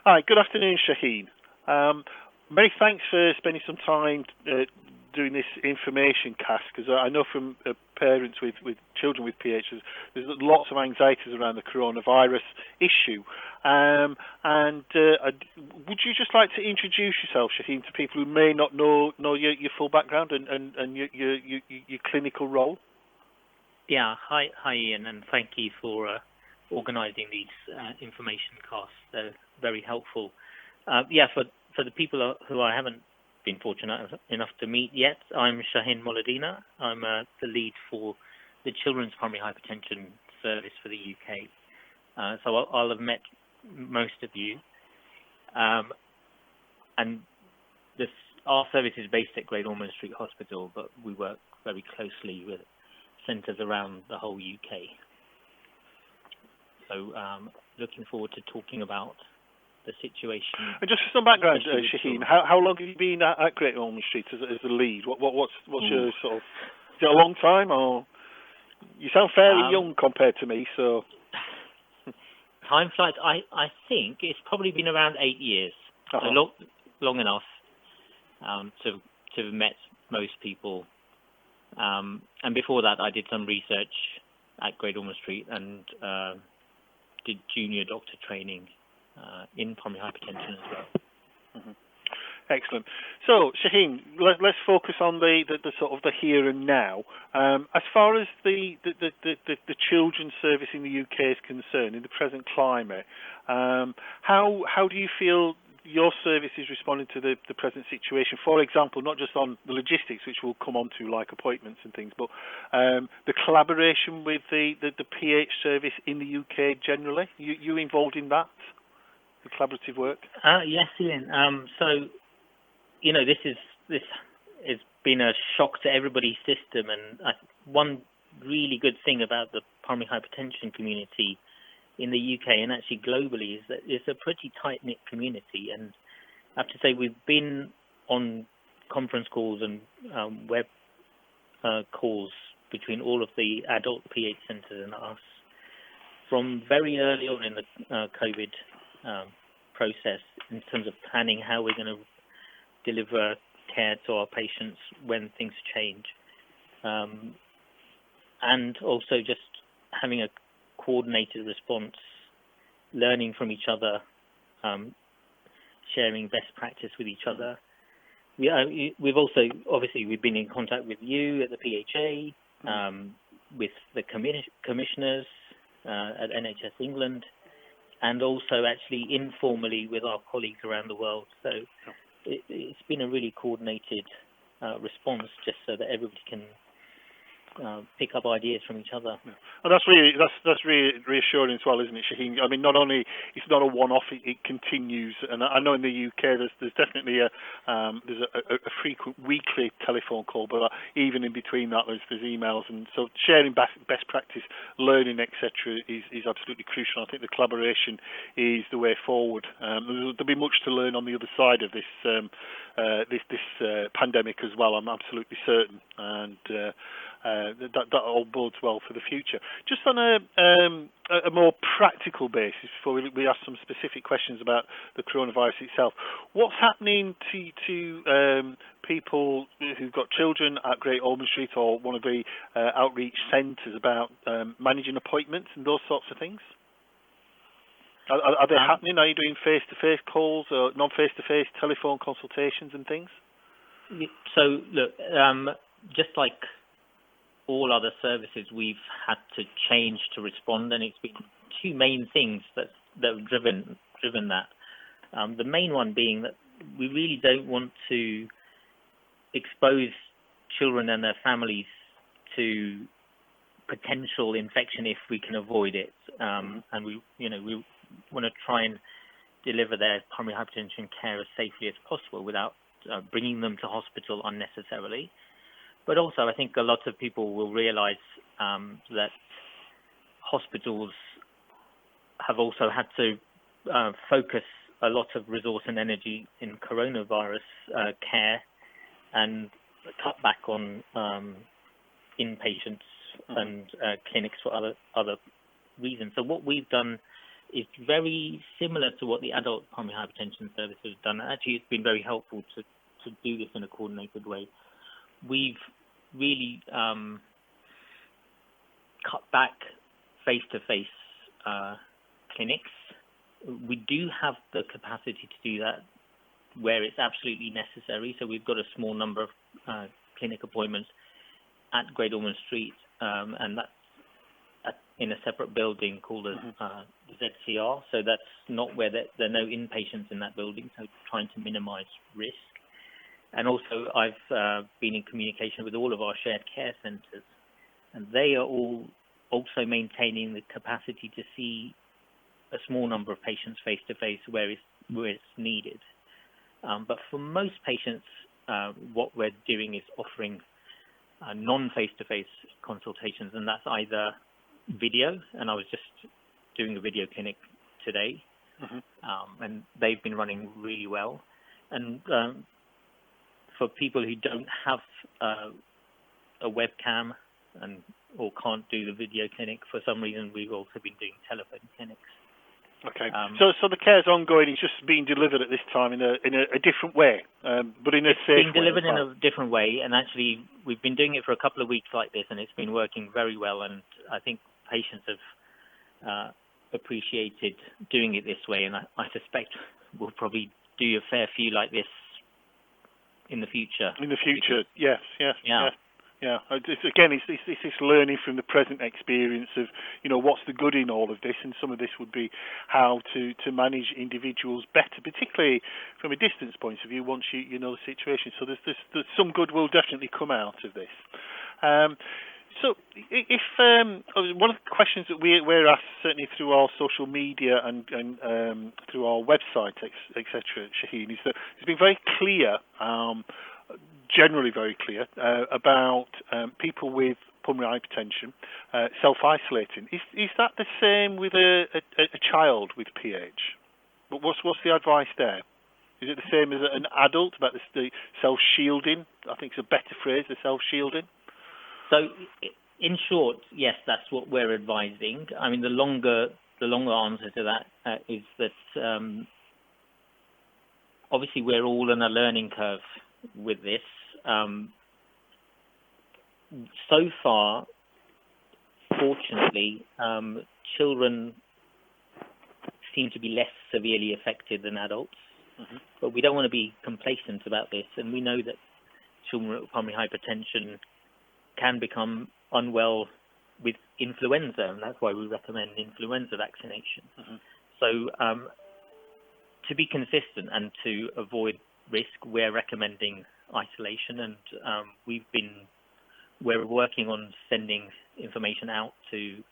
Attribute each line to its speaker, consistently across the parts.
Speaker 1: Hi, good afternoon, Shahin. Many thanks for spending some time doing this information cast, because I know from parents with children with PH, there's lots of anxieties around the coronavirus issue. Would you just like to introduce yourself, Shahin, to people who may not know your full background and your clinical role?
Speaker 2: Yeah, hi Iain, and thank you for organising these information casts. They're very helpful. For the people who I haven't been fortunate enough to meet yet, I'm Shahin Moledina. I'm the lead for the Children's Primary Hypertension Service for the UK. So I'll have met most of you. And our service is based at Great Ormond Street Hospital, but we work very closely with centres around the whole UK. So looking forward to talking about the situation.
Speaker 1: And just for some background, Shahin, how long have you been at Great Ormond Street as the lead? What's your sort of? Is it a long time, or you sound fairly young compared to me? So
Speaker 2: time flies. I think it's probably been around 8 years. So long enough to have met most people. And before that, I did some research at Great Ormond Street and did junior doctor training in primary hypertension as well.
Speaker 1: Mm-hmm. Excellent. So, Shahin, let's focus on the sort of the here and now. As far as the children's service in the UK is concerned, in the present climate, how do you feel your service is responding to the present situation? For example, not just on the logistics, which we'll come on to, like appointments and things, but the collaboration with the PH service in the UK generally. You involved in that, the collaborative work?
Speaker 2: Yes, Iain. So, this has been a shock to everybody's system, and one really good thing about the primary hypertension community in the UK and actually globally is that it's a pretty tight-knit community. And I have to say, we've been on conference calls and web calls between all of the adult PH centres and us from very early on in the COVID process, in terms of planning how we're going to deliver care to our patients when things change. And also just having a coordinated response, learning from each other, sharing best practice with each other. We've also, obviously, we've been in contact with you at the PHA, with the commissioners at NHS England, and also actually informally with our colleagues around the world. So it's been a really coordinated response, just so that everybody can pick up ideas from each other.
Speaker 1: Yeah. And that's really reassuring as well, isn't it, Shahin? I mean, not only it's not a one-off, it continues. And I know in the UK there's definitely a frequent weekly telephone call, but even in between that there's emails, and so sharing best practice, learning, etc. is absolutely crucial. I think the collaboration is the way forward. There'll be much to learn on the other side of this pandemic as well. I'm absolutely certain, and that all bodes well for the future. Just on a more practical basis, before we ask some specific questions about the coronavirus itself, what's happening to people who've got children at Great Ormond Street or one of the outreach centres about managing appointments and those sorts of things? Are they happening? Are you doing face-to-face calls or non-face-to-face telephone consultations and things?
Speaker 2: So, look, just like all other services, we've had to change to respond, and it's been two main things that have driven that. The main one being that we really don't want to expose children and their families to potential infection if we can avoid it, and we want to try and deliver their primary hypertension care as safely as possible without bringing them to hospital unnecessarily. But also, I think a lot of people will realise that hospitals have also had to focus a lot of resource and energy in coronavirus care and cut back on inpatients and clinics for other reasons. So what we've done is very similar to what the adult pulmonary hypertension service has done. Actually, it's been very helpful to do this in a coordinated way. We've really cut back face-to-face clinics. We do have the capacity to do that where it's absolutely necessary. So we've got a small number of clinic appointments at Great Ormond Street, and that's in a separate building called the ZCR. So that's not where there are no inpatients in that building, so trying to minimize risk. And also I've been in communication with all of our shared care centres, and they are all also maintaining the capacity to see a small number of patients face-to-face where it's needed. But for most patients, what we're doing is offering non-face-to-face consultations, and that's either video, and I was just doing a video clinic today, and they've been running really well. And for people who don't have a webcam or can't do the video clinic for some reason, we've also been doing telephone clinics.
Speaker 1: Okay. So the care's ongoing. It's just being delivered at this time in a different way, but in a safe way. It's being
Speaker 2: delivered in a different way, and actually we've been doing it for a couple of weeks like this, and it's been working very well. And I think patients have appreciated doing it this way, and I suspect we'll probably do a fair few like this in the future. In the future,
Speaker 1: yes. Yeah, it's this learning from the present experience of, what's the good in all of this, and some of this would be how to manage individuals better, particularly from a distance point of view, once you know the situation. So there's some good will definitely come out of this. So if one of the questions that we're asked, certainly through our social media and through our website, etc., Shahin, is that it's been very clear, generally very clear, about people with pulmonary hypertension self-isolating. Is that the same with a child with PH? But what's the advice there? Is it the same as an adult about the self-shielding? I think it's a better phrase, the self-shielding.
Speaker 2: So, in short, yes, that's what we're advising. I mean, the longer answer to that is that obviously we're all on a learning curve with this. So far, fortunately, children seem to be less severely affected than adults. But we don't want to be complacent about this, and we know that children with pulmonary hypertension can become unwell with influenza, and that's why we recommend influenza vaccination. So to be consistent and to avoid risk, we're recommending isolation, and we're working on sending information out to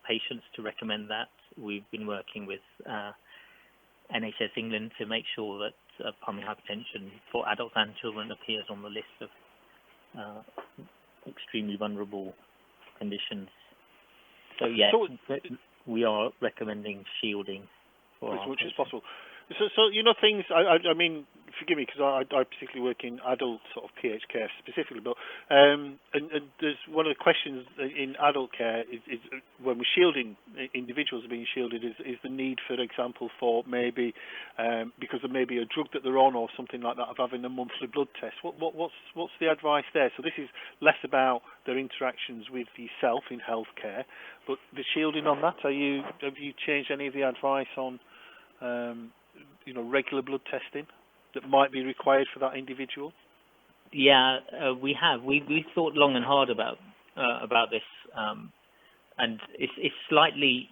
Speaker 2: patients to recommend that. We've been working with NHS England to make sure that pulmonary hypertension for adults and children appears on the list of extremely vulnerable conditions. So yes, we are recommending shielding for
Speaker 1: as much as possible. So things. I mean, forgive me because I particularly work in adult sort of PH care specifically, but and there's one of the questions in adult care is when we're shielding individuals are being shielded is the need, for example, for maybe because there may be a drug that they're on or something like that of having a monthly blood test. What's the advice there? So this is less about their interactions with yourself in healthcare, but the shielding on that. Have you changed any of the advice on regular blood testing that might be required for that individual?
Speaker 2: Yeah, we have. We thought long and hard about this, and it's slightly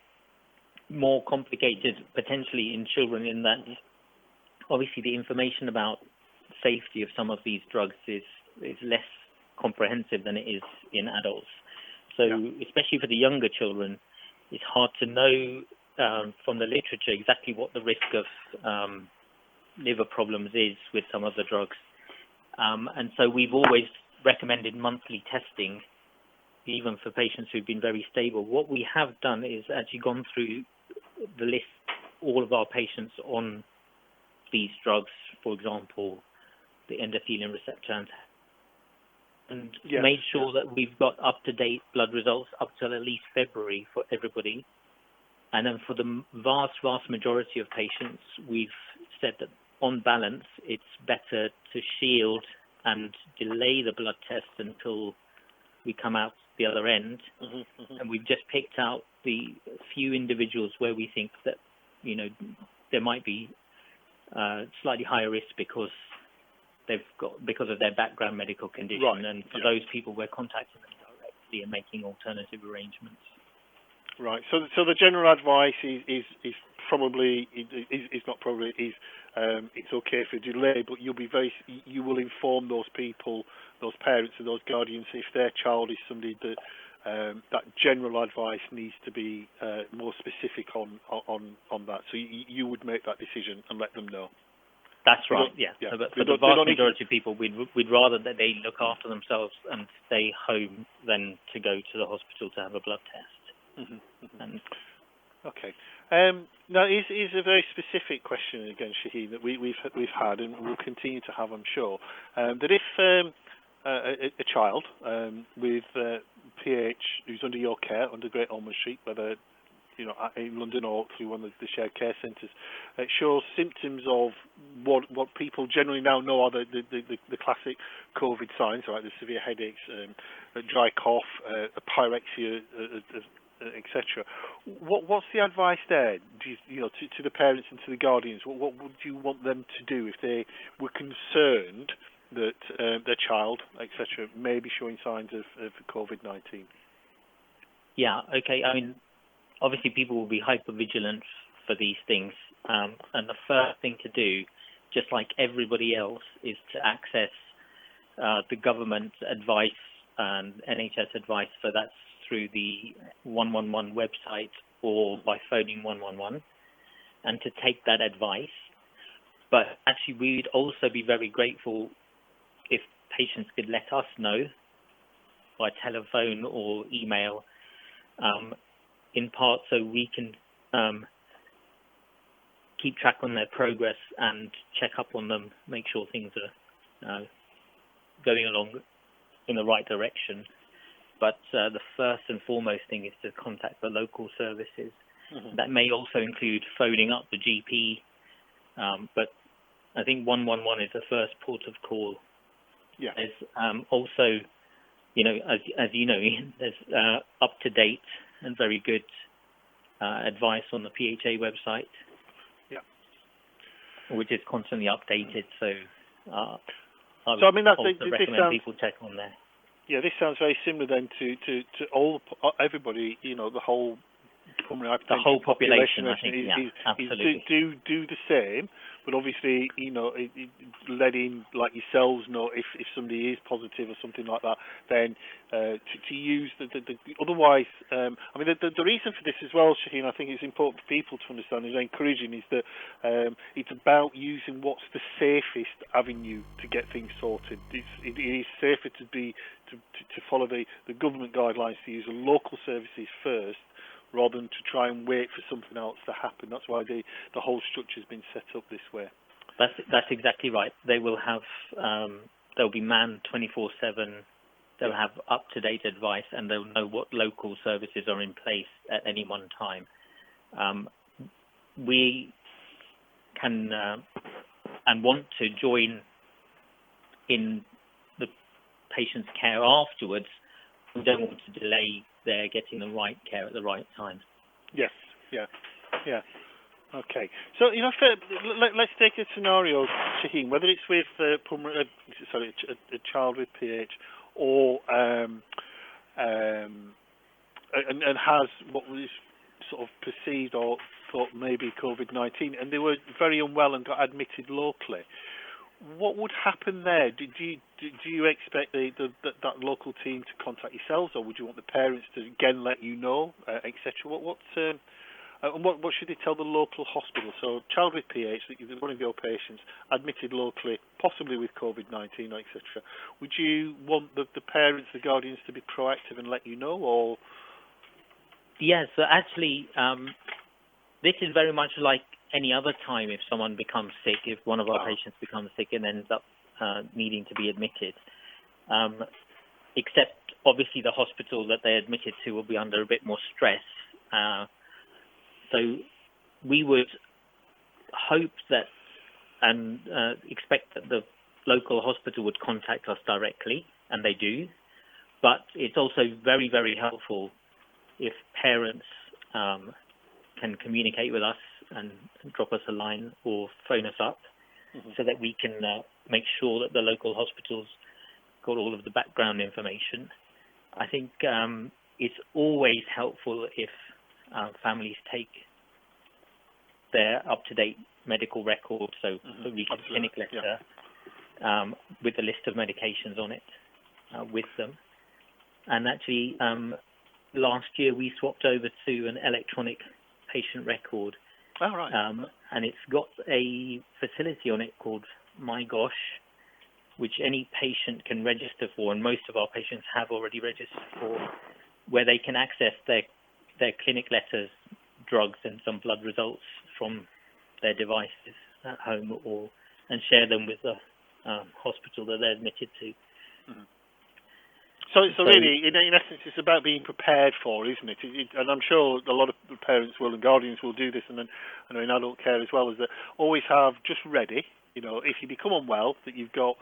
Speaker 2: more complicated potentially in children in that obviously the information about safety of some of these drugs is less comprehensive than it is in adults. So especially for the younger children, it's hard to know from the literature exactly what the risk of liver problems is with some of the drugs. And so we've always recommended monthly testing, even for patients who've been very stable. What we have done is actually gone through the list, all of our patients on these drugs, for example, the endothelin receptor, and made sure that we've got up-to-date blood results up till at least February for everybody. And then for the vast majority of patients, we've said that on balance, it's better to shield and delay the blood test until we come out the other end. And we've just picked out the few individuals where we think that, there might be slightly higher risk because of their background medical condition.
Speaker 1: Right.
Speaker 2: And for those people, we're contacting them directly and making alternative arrangements.
Speaker 1: Right. So the general advice is probably it's okay for delay, but you will inform those people, those parents and those guardians, if their child is somebody that that general advice needs to be more specific on that. So you would make that decision and let them know.
Speaker 2: That's right. Yeah. So, but for the vast majority of people, we'd rather that they look after themselves and stay home than to go to the hospital to have a blood test. And
Speaker 1: okay. Now, is a very specific question again, Shahin, that we've had and will continue to have, I'm sure. That if a child with PH who's under your care, under Great Ormond Street, whether in London or through one of the shared care centres, it shows symptoms of what people generally now know are the classic COVID signs, right? The severe headaches, a dry cough, a pyrexia, etc. What's the advice there? To the parents and to the guardians? What would you want them to do if they were concerned that their child, etc., may be showing signs of COVID-19?
Speaker 2: Yeah. Okay. I mean, obviously, people will be hyper-vigilant for these things. And the first thing to do, just like everybody else, is to access the government advice and NHS advice. So that's through the 111 website or by phoning 111, and to take that advice. But actually, we'd also be very grateful if patients could let us know by telephone or email, in part so we can keep track on their progress and check up on them, make sure things are going along in the right direction. But the first and foremost thing is to contact the local services. That may also include phoning up the GP, but I think 111 is the first port of call. Yeah. There's also, as you know, Iain, there's up-to-date and very good advice on the PHA website, which is constantly updated. So I would recommend people check on there.
Speaker 1: Yeah, this sounds very similar then to everybody, the whole pulmonary hypertension,
Speaker 2: the whole population, I think, absolutely.
Speaker 1: Do the same, but obviously, letting like yourselves know if somebody is positive or something like that, then to use the otherwise, the reason for this as well, Shahin, I think it's important for people to understand, is encouraging, is that it's about using what's the safest avenue to get things sorted. It is safer to follow the government guidelines, to use the local services first, rather than to try and wait for something else to happen. That's why the whole structure has been set up this way.
Speaker 2: That's exactly right. They will have they'll be manned 24/7. They'll have up-to-date advice, and they'll know what local services are in place at any one time. We can and want to join in the patient's care afterwards. We don't want to delay their getting the right care at the right time.
Speaker 1: Yes, yeah. Okay, so let's take a scenario, Shahin, whether it's with a child with PH or and has what was sort of perceived or thought maybe COVID-19, and they were very unwell and got admitted locally. What would happen there? Do you expect that local team to contact yourselves, or would you want the parents to again let you know, etc.? What should they tell the local hospital? So, child with PH, one of your patients admitted locally, possibly with COVID-19, etc. Would you want the parents, the guardians, to be proactive and let you know, or?
Speaker 2: Yes, so actually, this is very much like any other time if someone becomes sick, if one of our patients becomes sick and ends up needing to be admitted. Except, obviously, the hospital that they're admitted to will be under a bit more stress. So So we would hope that and expect that the local hospital would contact us directly, and they do. But it's also very, very helpful if parents can communicate with us and drop us a line or phone us up, so that we can make sure that the local hospital's got all of the background information. I think it's always helpful if families take their up-to-date medical record, so the recent clinic letter with a list of medications on it with them. And actually, last year we swapped over to an electronic patient record.
Speaker 1: Oh, right.
Speaker 2: And it's got a facility on it called My Gosh, which any patient can register for, and most of our patients have already registered for, where they can access their clinic letters, drugs, and some blood results from their devices at home, and share them with the hospital that they're admitted to.
Speaker 1: So really, in essence, it's about being prepared for, isn't it? And I'm sure a lot of parents will and guardians will do this, and then I know in adult care as well, is that always have just ready, if you become unwell, that you've got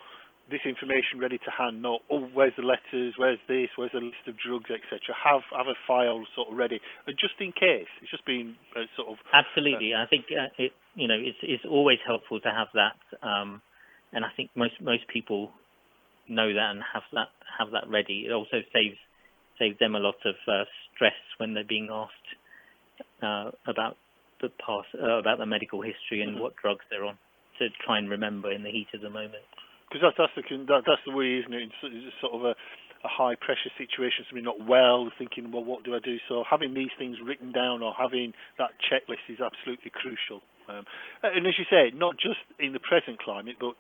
Speaker 1: this information ready to hand, not, where's the letters, where's this, where's the list of drugs, etc. Have a file sort of ready, just in case. It's just being sort of...
Speaker 2: Absolutely. I think it's always helpful to have that, and I think most people know that and have that ready. It also saves them a lot of stress when they're being asked about the medical history and what drugs they're on, to try and remember in the heat of the moment.
Speaker 1: Because that's the way, isn't it? It's sort of a high pressure situation, somebody not well, thinking, well, what do I do? So having these things written down or having that checklist is absolutely crucial. And as you say, not just in the present climate, but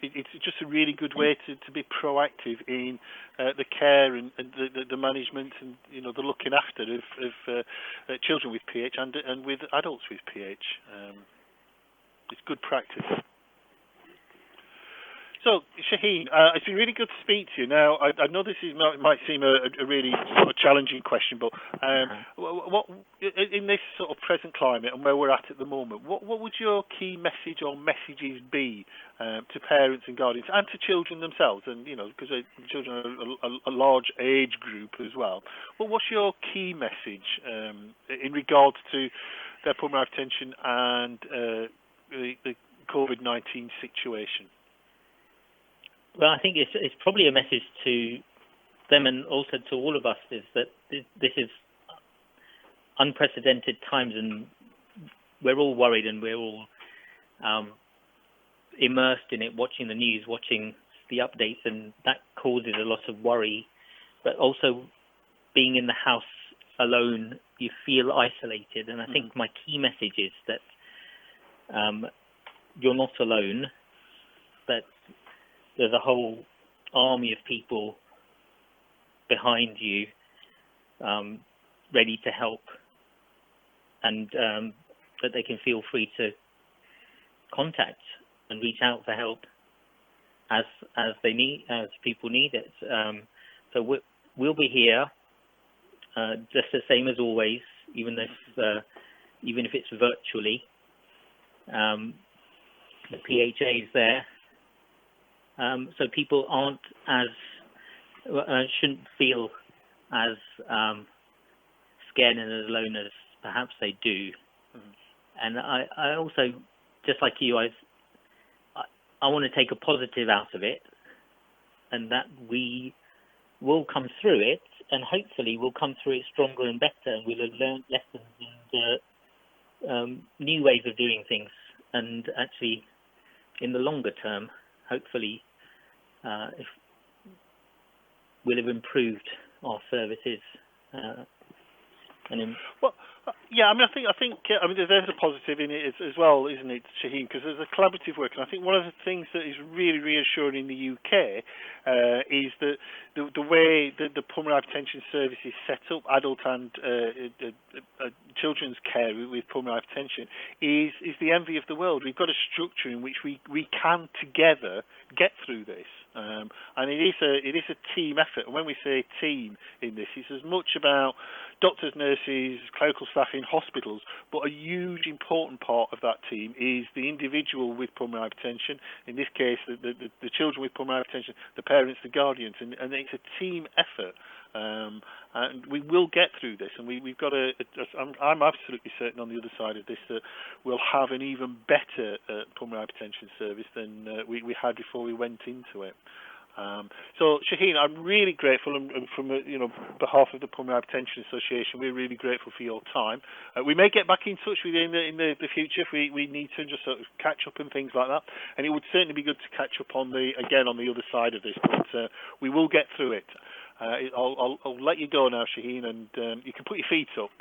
Speaker 1: it's just a really good way to be proactive in the care and the management and the looking after of children with PH and with adults with PH. It's good practice. So, Shahin, it's been really good to speak to you. Now, I know this might seem a really sort of challenging question, but what in this sort of present climate and where we're at the moment, what would your key message or messages be to parents and guardians and to children themselves? And, because children are a large age group as well. But what's your key message in regards to their pulmonary hypertension and the COVID-19 situation?
Speaker 2: Well, I think it's probably a message to them and also to all of us, is that this is unprecedented times, and we're all worried, and we're all immersed in it, watching the news, watching the updates, and that causes a lot of worry. But also, being in the house alone, you feel isolated, and I think my key message is that you're not alone, that there's a whole army of people behind you, ready to help, and that they can feel free to contact and reach out for help as people need it. So we'll be here, just the same as always, even if it's virtually. The PHA is there. So people shouldn't feel as scared and as alone as perhaps they do. And I also, just like you, I want to take a positive out of it, and that we will come through it, and hopefully we'll come through it stronger and better, and we'll have learned lessons and new ways of doing things, and actually in the longer term, hopefully, if we'll have improved our services.
Speaker 1: I think there's a positive in it as well, isn't it, Shahin? Because there's a collaborative work, and I think one of the things that is really reassuring in the UK is that the way that the pulmonary hypertension service is set up, adult and children's care with pulmonary hypertension, is the envy of the world. We've got a structure in which we can together get through this. And it is a team effort. And when we say team in this, it's as much about doctors, nurses, clerical staff in hospitals, but a huge important part of that team is the individual with pulmonary hypertension. In this case, the children with pulmonary hypertension, the parents, the guardians, and it's a team effort. And we will get through this, and we've got I'm absolutely certain on the other side of this that we'll have an even better pulmonary hypertension service than we had before we went into it. So, Shahin, I'm really grateful, and from behalf of the Pulmonary Hypertension Association, we're really grateful for your time. We may get back in touch with you in the future if we need to, just sort of catch up and things like that. And it would certainly be good to catch up on the other side of this, but we will get through it. I'll let you go now, Shahin, and you can put your feet up.